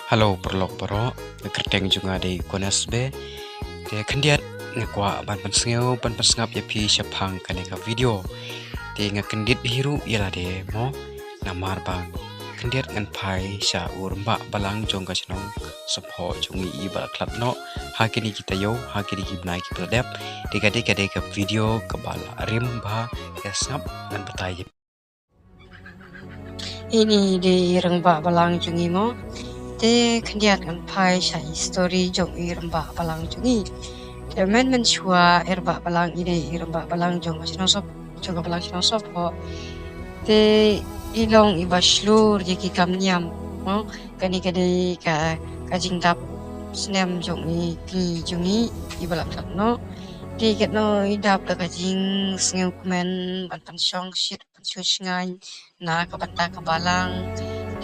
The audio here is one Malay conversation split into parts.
Halo berlok bro, ngekerteng juga di konas be. Dia kendiat ngekwa ban pensengeu ban pensengap ya pi syapang kaneka video. Dia ngekendit hiru ialah de mo namar bang. Kendiat ngan pai sya urba balang jong kasenong sepho jongi i bal klat no. Hakini kita yo, hakini gimna ki pradep. Deka video kebala rim ba ya snap ngan batai. Ini di rengba balang jungi mo te kendiat kan pai shai story jong i rengba balang jungi te men shua erba balang ide i rengba balang jong sop jong balang sop ho te ilong i baslur jeki kam nyam mo kani kade ka jingtap snem jong i ki jungi i balang no te ket no i dap da ka jing sneu men ban pan song shit pan ngai na ka bata ka balang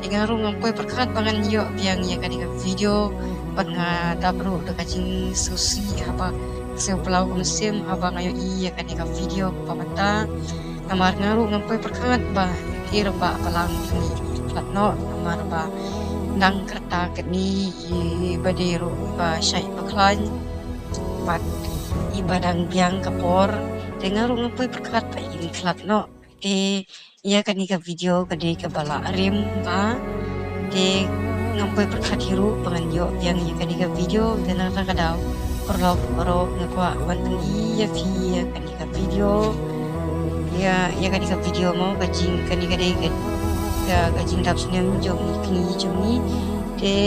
tinggal rumah poi perkat bangan yo biang ya kan video banga dabru da kajing susi apa seu pulau musim apa ngayo iya kan video pamata namar ngaru ngampai perkat ba kira ba palang ini platno namar ba nang kerta kini badiru ba syai baklan pat ibadang biang kapor dengar ngampai perkat pa ini platno iya kan video kade ke bala rim ba de ngampai perkhatiru penganjo yang iya kan video dan nata kadau perlo oro ngakwa wanteng iya via kan video ya kan video mau kajing kan kade kajing dap sinem jong kini jongi de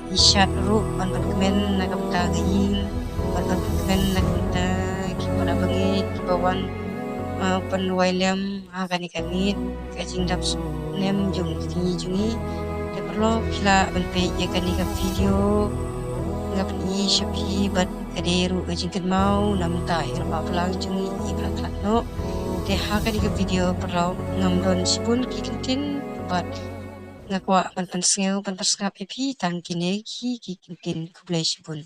isat ru ban kemen nak ta gaing ban kemen nak ta kipada bangit kibawan pen William akan ikanit kacing dap nem jung jungi de perlo kila benpe ya kan video ngap ni shapi bat kaderu kacing kan mau nam ta irba pelang jungi ibrak no de akan video perlo ngamdon sipun kikintin bat ngakwa pan pensengeu pan persngap epi tangkine ki kikintin kublai sipun